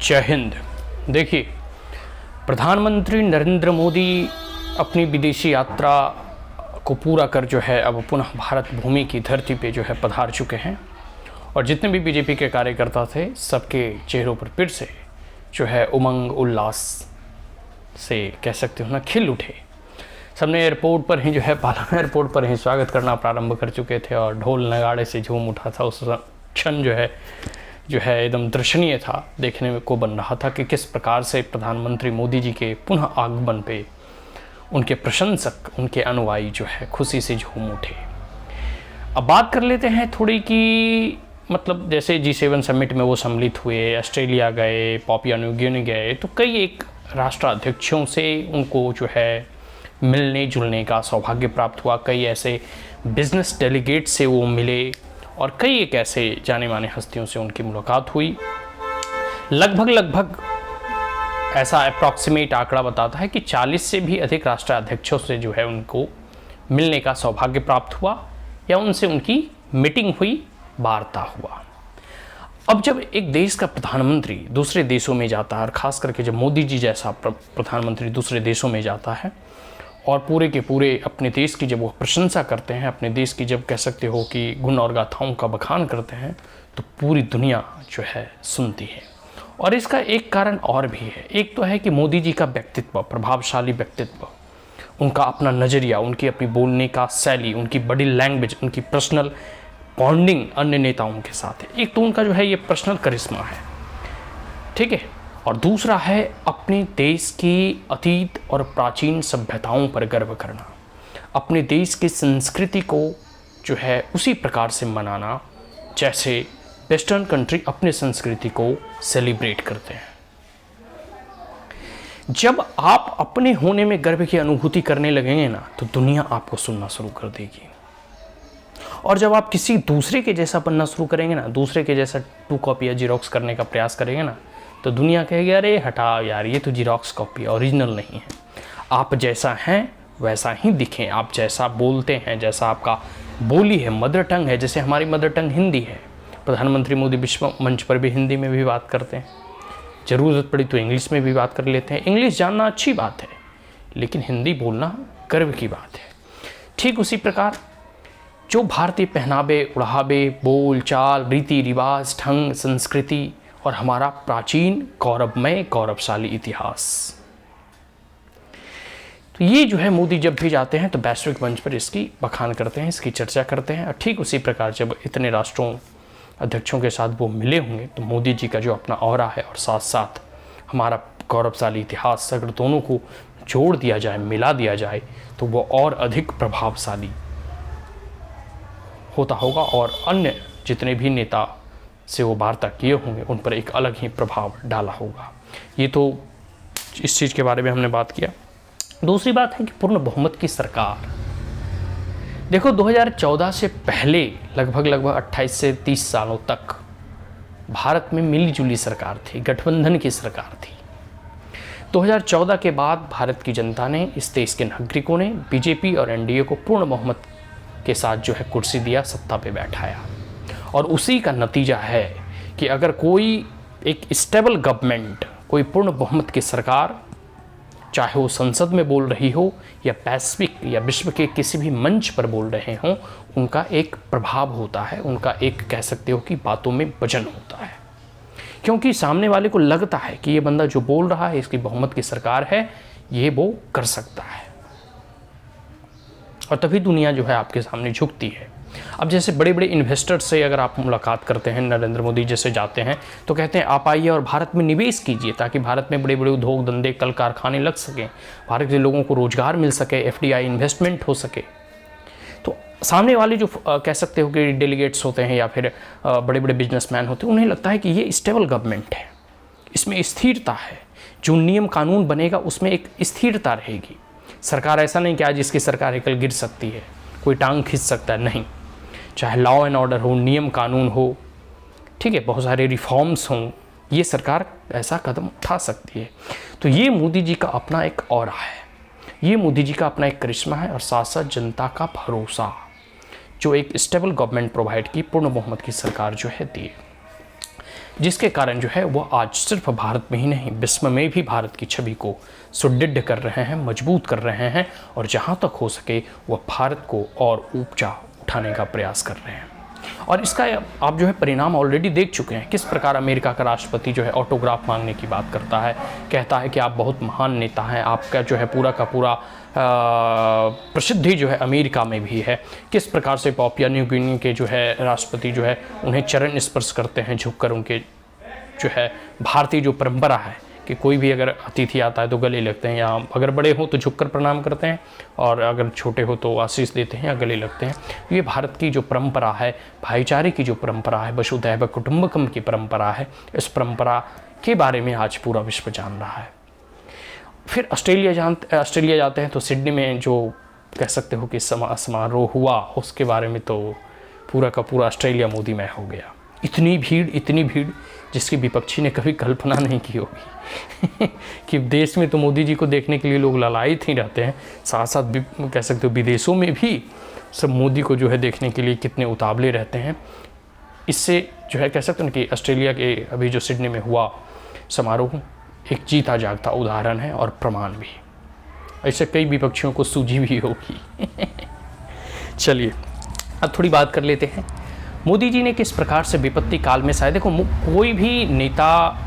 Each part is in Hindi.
जय हिंद। देखिए, प्रधानमंत्री नरेंद्र मोदी अपनी विदेशी यात्रा को पूरा कर जो है अब पुनः भारत भूमि की धरती पे जो है पधार चुके हैं और जितने भी बीजेपी के कार्यकर्ता थे सबके चेहरों पर फिर से जो है उमंग उल्लास से कह सकते हो ना खिल उठे। सबने एयरपोर्ट पर ही जो है पालम एयरपोर्ट पर ही स्वागत करना प्रारंभ कर चुके थे और ढोल नगाड़े से झूम उठा था। उस क्षण जो है एकदम दर्शनीय था, देखने को बन रहा था कि किस प्रकार से प्रधानमंत्री मोदी जी के पुनः आगमन पे उनके प्रशंसक, उनके अनुयायी जो है खुशी से झूम उठे। अब बात कर लेते हैं थोड़ी कि मतलब जैसे G7 समिट में वो सम्मिलित हुए, ऑस्ट्रेलिया गए, पापुआ न्यू गिनी गए, तो कई एक राष्ट्राध्यक्षों से उनको जो है मिलने जुलने का सौभाग्य प्राप्त हुआ। कई ऐसे बिजनेस डेलीगेट से वो मिले और कई एक ऐसे जाने माने हस्तियों से उनकी मुलाकात हुई। लगभग ऐसा अप्रॉक्सीमेट आंकड़ा बताता है कि 40 से भी अधिक राष्ट्राध्यक्षों से जो है उनको मिलने का सौभाग्य प्राप्त हुआ या उनसे उनकी मीटिंग हुई, वार्ता हुआ। अब जब एक देश का प्रधानमंत्री दूसरे देशों में जाता है और ख़ास करके जब मोदी जी जैसा प्रधानमंत्री दूसरे देशों में जाता है और पूरे के पूरे अपने देश की जब वो प्रशंसा करते हैं, अपने देश की जब कह सकते हो कि गुण और गाथाओं का बखान करते हैं, तो पूरी दुनिया जो है सुनती है। और इसका एक कारण और भी है। एक तो है कि मोदी जी का व्यक्तित्व, प्रभावशाली व्यक्तित्व, उनका अपना नज़रिया, उनकी अपनी बोलने का शैली, उनकी बॉडी लैंग्वेज, उनकी पर्सनल बॉन्डिंग अन्य नेताओं के साथ है। एक तो उनका जो है ये पर्सनल करिश्मा है, ठीक है। और दूसरा है अपने देश की अतीत और प्राचीन सभ्यताओं पर गर्व करना, अपने देश की संस्कृति को जो है उसी प्रकार से मनाना जैसे वेस्टर्न कंट्री अपने संस्कृति को सेलिब्रेट करते हैं। जब आप अपने होने में गर्व की अनुभूति करने लगेंगे ना, तो दुनिया आपको सुनना शुरू कर देगी। और जब आप किसी दूसरे के जैसा बनना शुरू करेंगे ना, दूसरे के जैसा टू कॉपी या जीरोक्स करने का प्रयास करेंगे ना, तो दुनिया कहेगी अरे हटाओ यार, ये तो जीरोक्स कॉपी, ओरिजिनल नहीं है। आप जैसा हैं वैसा ही दिखें, आप जैसा बोलते हैं, जैसा आपका बोली है, मदर टंग है, जैसे हमारी मदर टंग हिंदी है। प्रधानमंत्री मोदी विश्व मंच पर भी हिंदी में भी बात करते हैं, ज़रूरत पड़ी तो इंग्लिश में भी बात कर लेते हैं। इंग्लिश जानना अच्छी बात है, लेकिन हिंदी बोलना गर्व की बात है। ठीक उसी प्रकार जो भारतीय पहनावे, उड़ावे, बोल चाल, रीति रिवाज, ढंग, संस्कृति और हमारा प्राचीन गौरवमय गौरवशाली इतिहास, तो ये जो है मोदी जब भी जाते हैं तो वैश्विक मंच पर इसकी बखान करते हैं, इसकी चर्चा करते हैं। और ठीक उसी प्रकार जब इतने राष्ट्रों अध्यक्षों के साथ वो मिले होंगे तो मोदी जी का जो अपना ऑरा है और साथ साथ हमारा गौरवशाली इतिहास, अगर दोनों को जोड़ दिया जाए, मिला दिया जाए, तो वो और अधिक प्रभावशाली होता होगा और अन्य जितने भी नेता से वो वार्ता किए होंगे उन पर एक अलग ही प्रभाव डाला होगा। ये तो इस चीज़ के बारे में हमने बात किया। दूसरी बात है कि पूर्ण बहुमत की सरकार। देखो, 2014 से पहले लगभग 28 से 30 सालों तक भारत में मिली जुली सरकार थी, गठबंधन की सरकार थी। 2014 के बाद भारत की जनता ने, इस देश के नागरिकों ने बीजेपी और एनडीए को पूर्ण बहुमत के साथ जो है कुर्सी दिया, सत्ता पे बैठाया। और उसी का नतीजा है कि अगर कोई एक स्टेबल गवर्नमेंट, कोई पूर्ण बहुमत की सरकार, चाहे वो संसद में बोल रही हो या पैसिफिक या विश्व के किसी भी मंच पर बोल रहे हों, उनका एक प्रभाव होता है, उनका एक कह सकते हो कि बातों में वजन होता है। क्योंकि सामने वाले को लगता है कि ये बंदा जो बोल रहा है, इसकी बहुमत की सरकार है, ये वो कर सकता है, और तभी दुनिया जो है आपके सामने झुकती है। अब जैसे बड़े बड़े इन्वेस्टर्स से अगर आप मुलाकात करते हैं, नरेंद्र मोदी जैसे जाते हैं तो कहते हैं आप आइए और भारत में निवेश कीजिए ताकि भारत में बड़े बड़े उद्योग धंधे, कल कारखाने लग सकें, भारत के लोगों को रोजगार मिल सके, FDI इन्वेस्टमेंट हो सके। तो सामने वाले जो कह सकते हो कि डेलीगेट्स होते हैं या फिर बड़े बड़े बिजनेसमैन होते हैं, उन्हें लगता है कि ये स्टेबल गवर्नमेंट है, इसमें स्थिरता है, जो नियम कानून बनेगा उसमें एक स्थिरता रहेगी। सरकार ऐसा नहीं कि आज इसकी सरकार है कल गिर सकती है, कोई टांग खींच सकता है, नहीं। चाहे लॉ एंड ऑर्डर हो, नियम कानून हो, ठीक है, बहुत सारे रिफॉर्म्स हों, ये सरकार ऐसा कदम उठा सकती है। तो ये मोदी जी का अपना एक ऑरा है, ये मोदी जी का अपना एक करिश्मा है और साथ साथ जनता का भरोसा, जो एक स्टेबल गवर्नमेंट प्रोवाइड की, पूर्ण बहुमत की सरकार जो है दी। जिसके कारण जो है वो आज सिर्फ भारत में ही नहीं विश्व में भी भारत की छवि को सुदृढ़ कर रहे हैं, मजबूत कर रहे हैं, और जहाँ तक हो सके वह भारत को और ऊंचा उठाने का प्रयास कर रहे हैं। और इसका आप जो है परिणाम ऑलरेडी देख चुके हैं। किस प्रकार अमेरिका का राष्ट्रपति जो है ऑटोग्राफ मांगने की बात करता है, कहता है कि आप बहुत महान नेता हैं, आपका जो है पूरा का पूरा प्रसिद्धि जो है अमेरिका में भी है। किस प्रकार से पापुआ न्यू गिनी के जो है राष्ट्रपति जो है उन्हें चरण स्पर्श करते हैं झुककर। उनके जो है भारतीय जो परंपरा है कि कोई भी अगर अतिथि आता है तो गले लगते हैं, या अगर बड़े हो तो झुककर प्रणाम करते हैं, और अगर छोटे हो तो आशीष देते हैं या गले लगते हैं। ये भारत की जो परंपरा है, भाईचारे की जो परंपरा है, वसुधैव कुटुंबकम की परंपरा है, इस परंपरा के बारे में आज पूरा विश्व जान रहा है। फिर ऑस्ट्रेलिया जाते हैं तो सिडनी में जो कह सकते हो कि समारोह हुआ, उसके बारे में तो पूरा का पूरा ऑस्ट्रेलिया मोदीमय हो गया। इतनी भीड़ जिसकी विपक्षी ने कभी कल्पना नहीं की होगी कि देश में तो मोदी जी को देखने के लिए लोग लालायित ही रहते हैं, साथ साथ कह सकते हो विदेशों में भी सब मोदी को जो है देखने के लिए कितने उतावले रहते हैं। इससे जो है कह सकते हैं कि ऑस्ट्रेलिया के अभी जो सिडनी में हुआ समारोह एक जीता जागता उदाहरण है और प्रमाण भी। ऐसे कई विपक्षियों को सूझी भी होगी चलिए अब थोड़ी बात कर लेते हैं मोदी जी ने किस प्रकार से विपत्ति काल में, शायद देखो कोई भी नेता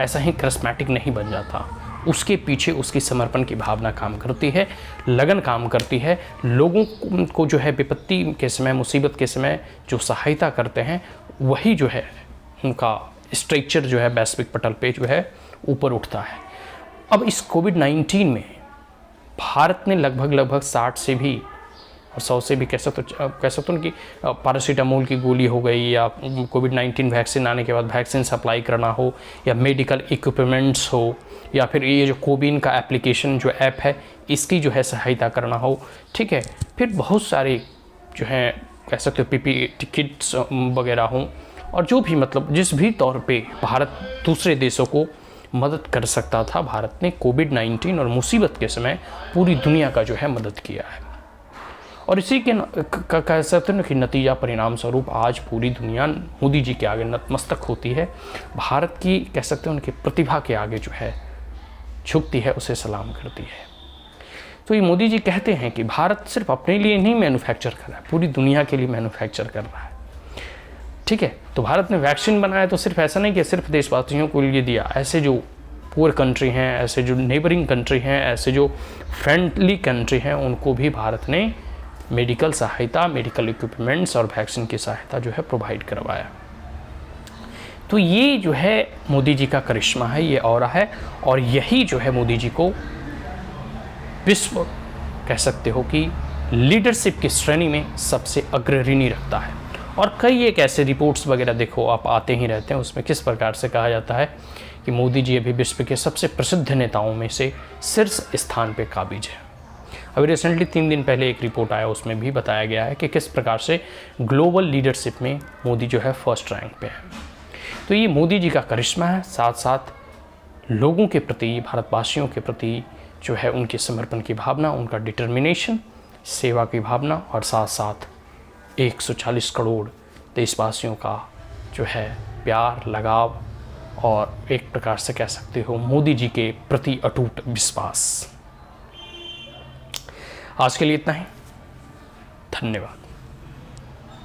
ऐसा ही करिस्मेटिक नहीं बन जाता, उसके पीछे उसकी समर्पण की भावना काम करती है, लगन काम करती है। लोगों को जो है विपत्ति के समय, मुसीबत के समय जो सहायता करते हैं, वही जो है उनका स्ट्रक्चर जो है वैश्विक पटल पे जो है ऊपर उठता है। अब इस कोविड-19 में भारत ने लगभग 60 से भी और 100 से भी कह सकते हो कि पैरासीटामोल की गोली हो गई, या कोविड-19 वैक्सीन आने के बाद वैक्सीन सप्लाई करना हो, या मेडिकल इक्विपमेंट्स हो, या फिर ये जो कोविन का एप्लीकेशन जो ऐप है इसकी जो है सहायता करना हो, ठीक है। फिर बहुत सारे जो हैं कह सकते हो PPE किट्स वगैरह हों, और जो भी मतलब जिस भी तौर पे भारत दूसरे देशों को मदद कर सकता था, भारत ने कोविड-19 और मुसीबत के समय पूरी दुनिया का जो है मदद किया है। और इसी के कह सकते हैं कि नतीजा परिणाम स्वरूप आज पूरी दुनिया मोदी जी के आगे नतमस्तक होती है। भारत की कह सकते हैं उनकी प्रतिभा के आगे जो है झुकती है, उसे सलाम करती है। तो ये मोदी जी कहते हैं कि भारत सिर्फ अपने लिए नहीं मैन्युफैक्चर कर रहा है, पूरी दुनिया के लिए मैन्युफैक्चर कर रहा है, ठीक है। तो भारत ने वैक्सीन बनाया तो सिर्फ ऐसा नहीं कि सिर्फ देशवासियों को लिए दिया, ऐसे जो पुअर कंट्री हैं, ऐसे जो नेबरिंग कंट्री हैं, ऐसे जो फ्रेंडली कंट्री हैं, उनको भी भारत ने मेडिकल सहायता, मेडिकल इक्विपमेंट्स और वैक्सीन की सहायता जो है प्रोवाइड करवाया। तो ये जो है मोदी जी का करिश्मा है, ये ऑरा है, और यही जो है मोदी जी को विश्व कह सकते हो कि लीडरशिप की श्रेणी में सबसे अग्रणी रखता है। और कई एक ऐसे रिपोर्ट्स वगैरह देखो आप आते ही रहते हैं, उसमें किस प्रकार से कहा जाता है कि मोदी जी अभी विश्व के सबसे प्रसिद्ध नेताओं में से शीर्ष स्थान पे काबिज है। अभी रिसेंटली 3 दिन पहले एक रिपोर्ट आया, उसमें भी बताया गया है कि किस प्रकार से ग्लोबल लीडरशिप में मोदी जो है फर्स्ट रैंक पे है। तो ये मोदी जी का करिश्मा है, साथ साथ लोगों के प्रति, भारतवासियों के प्रति जो है उनके समर्पण की भावना, उनका डिटर्मिनेशन, सेवा की भावना, और साथ साथ 140 करोड़ देशवासियों का जो है प्यार, लगाव, और एक प्रकार से कह सकते हो मोदी जी के प्रति अटूट विश्वास। आज के लिए इतना ही, धन्यवाद।